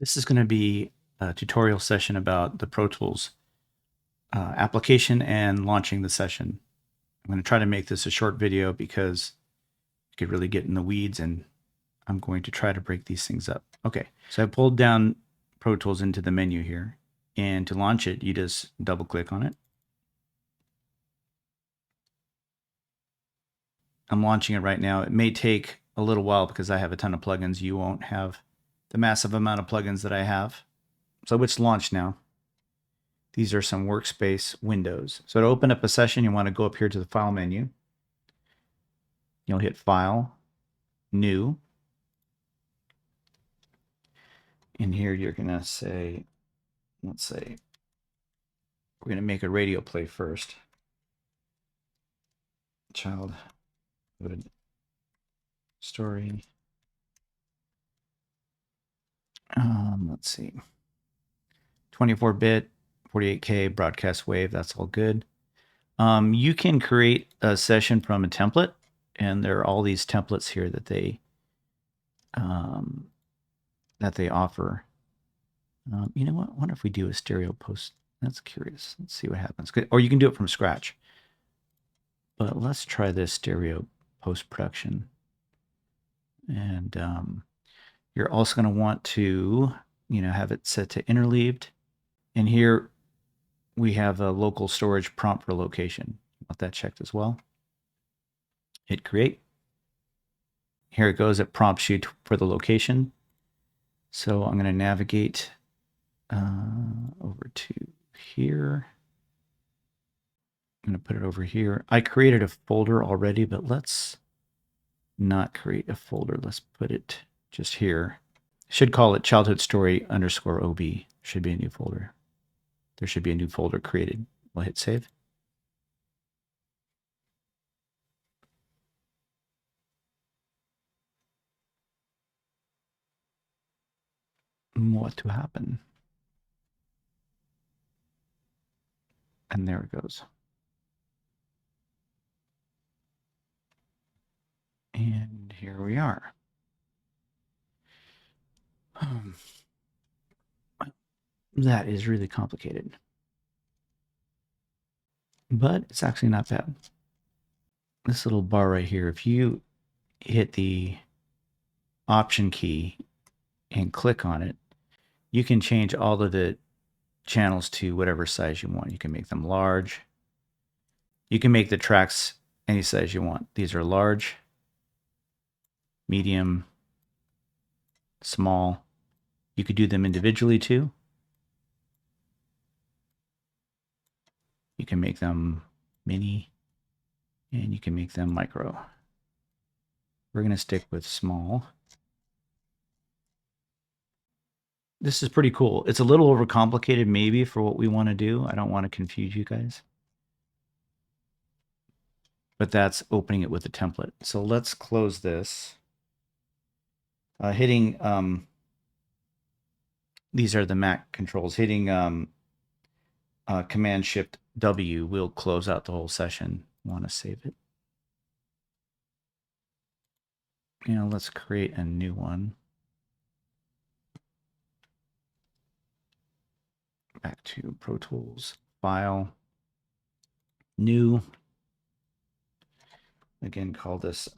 This is going to be a tutorial session about the Pro Tools application and launching the session. I'm going to try to make this a short video because you could really get in the weeds, and I'm going to try to break these things up. Okay, so I pulled down Pro Tools into the menu here, and to launch it, you just double click on it. I'm launching it right now. It may take a little while because I have a ton of plugins. You won't have the massive amount of plugins that I have. So it's launched now. These are some workspace windows. So to open up a session, you want to go up here to the File menu. You'll hit File, New. In here, you're going to say, let's say, we're going to make a radio play first. Childhood story. Let's see. 24-bit, 48K, broadcast wave, that's all good. You can create a session from a template, and there are all these templates here that they offer. You know what? I wonder if we do a stereo post. That's curious. Let's see what happens. Or you can do it from scratch. But let's try this stereo post-production. And you're also going to want to, have it set to interleaved. And here we have a local storage prompt for location. Want that checked as well. Hit create. Here it goes. It prompts you for the location. So I'm going to navigate over to here. I'm going to put it over here. I created a folder already, but let's not create a folder. Let's put it just here. Should call it childhood story _ OB. Should be a new folder. There should be a new folder created. We'll hit save. What to happen? And there it goes. And here we are. That is really complicated. But it's actually not bad. This little bar right here, if you hit the Option key and click on it, you can change all of the channels to whatever size you want. You can make them large. You can make the tracks any size you want. These are large, medium, small. You could do them individually too. You can make them mini, and you can make them micro. We're going to stick with small. This is pretty cool. It's a little overcomplicated maybe for what we want to do. I don't want to confuse you guys. But that's opening it with a template. So let's close this. Hitting, these are the Mac controls. Hitting Command-Shift-W will close out the whole session. Want to save it. Let's create a new one. Back to Pro Tools, File, New. Again, call this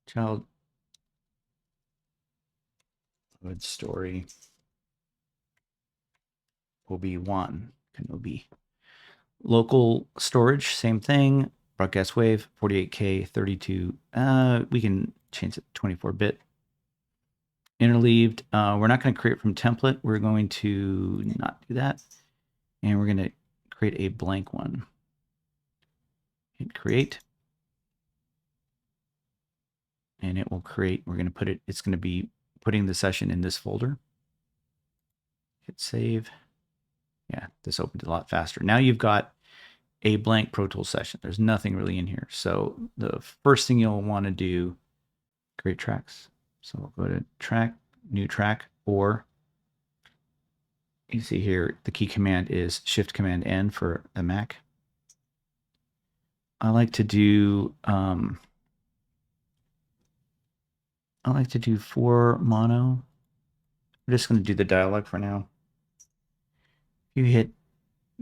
childhood story OB1. OB. Local storage, same thing. Broadcast wave, 48K, 32. We can change it to 24-bit. Interleaved. We're not going to create from template. We're going to not do that. And we're going to create a blank one. Hit create. And it will create. We're going to put it, it's going to be putting the session in this folder. Hit save. Yeah, this opened a lot faster. Now you've got a blank Pro Tools session. There's nothing really in here. So the first thing you'll want to do, create tracks. So we'll go to track, new track, or you see here, the key command is Shift Command N for a Mac. I like to do 4 mono. We're just going to do the dialogue for now. If you hit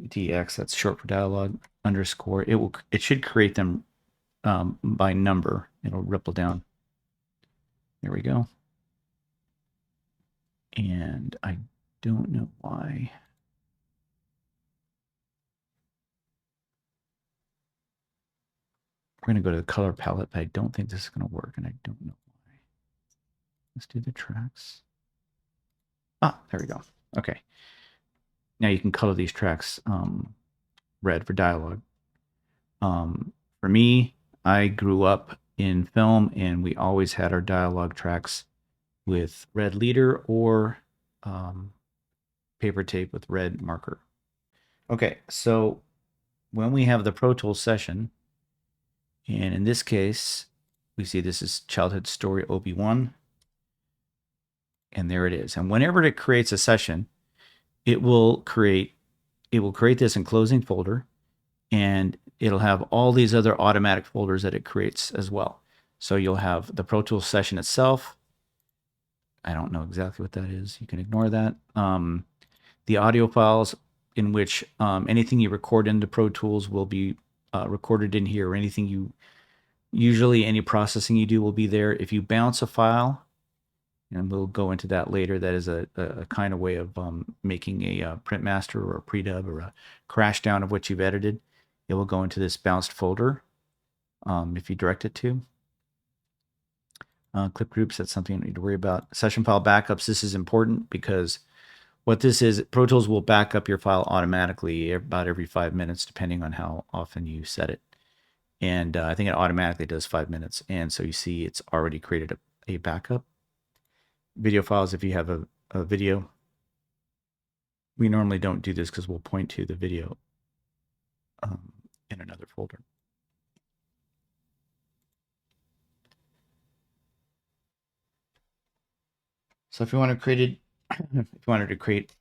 DX, that's short for dialogue, underscore, it should create them by number. It'll ripple down. There we go. And I don't know why. We're going to go to the color palette, but I don't think this is going to work, and I don't know why. Let's do the tracks. Ah, there we go. Okay. Now you can color these tracks red for dialogue. For me, I grew up in film, and we always had our dialogue tracks with red leader or paper tape with red marker. Okay, so when we have the Pro Tools session, and in this case, we see this is Childhood Story OB1, and there it is. And whenever it creates a session, it will create this enclosing folder, and it'll have all these other automatic folders that it creates as well. So you'll have the Pro Tools session itself. I don't know exactly what that is. You can ignore that. The audio files in which anything you record into Pro Tools will be recorded in here, or anything usually any processing you do will be there. If you bounce a file, and we'll go into that later, that is a kind of way of making a print master or a predub or a crash down of what you've edited. It will go into this bounced folder if you direct it to. Clip groups, that's something you don't need to worry about. Session file backups, this is important because what this is, Pro Tools will back up your file automatically about every 5 minutes, depending on how often you set it. And I think it automatically does 5 minutes. And so you see it's already created a backup. Video files, if you have a video. We normally don't do this because we'll point to the video in another folder. So if you want to create if you wanted to create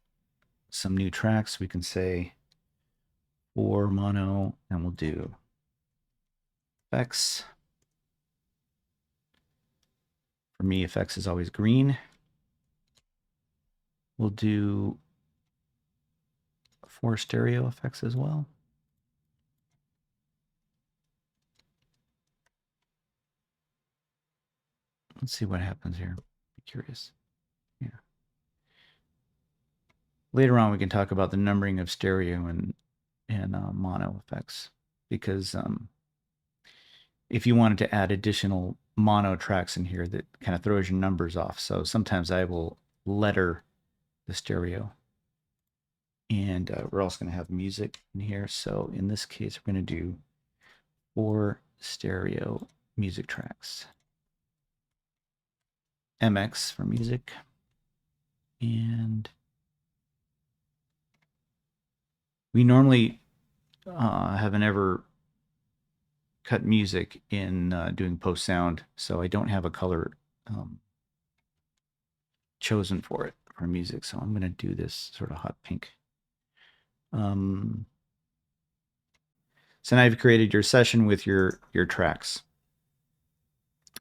some new tracks, we can say for mono, and we'll do effects. For me, effects is always green. We'll do 4 stereo effects as well. Let's see what happens here. Be curious. Yeah. Later on, we can talk about the numbering of stereo and mono effects, because if you wanted to add additional mono tracks in here, that kind of throws your numbers off. So sometimes I will letter the stereo. And we're also going to have music in here. So in this case, we're going to do 4 stereo music tracks. MX for music. And we normally haven't ever cut music in doing post sound, so I don't have a color chosen for it for music. So I'm going to do this sort of hot pink. So now you've created your session with your tracks.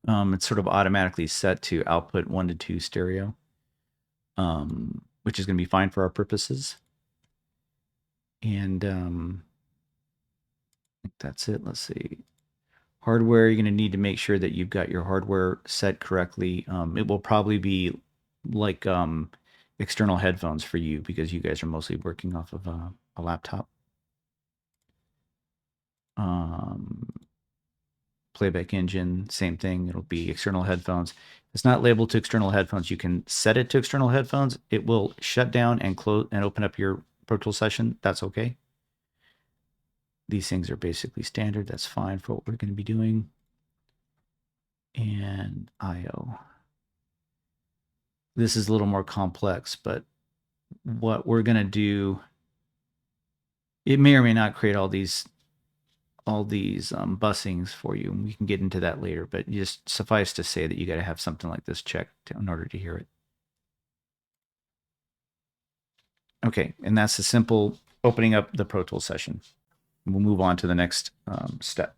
It's sort of automatically set to output 1 to 2 stereo, which is going to be fine for our purposes. And I think that's it. Let's see. Hardware, you're going to need to make sure that you've got your hardware set correctly. It will probably be like external headphones for you, because you guys are mostly working off of a laptop. Playback engine, same thing. It'll be external headphones. It's not labeled to external headphones. You can set it to external headphones. It will shut down and close and open up your Pro Tools session. That's okay. These things are basically standard. That's fine for what we're going to be doing. And IO. This is a little more complex, but what we're going to do, it may or may not create all these bussings for you, and we can get into that later, but just suffice to say that you got to have something like this checked in order to hear it. Okay, and that's a simple opening up the Pro Tools session. We'll move on to the next step.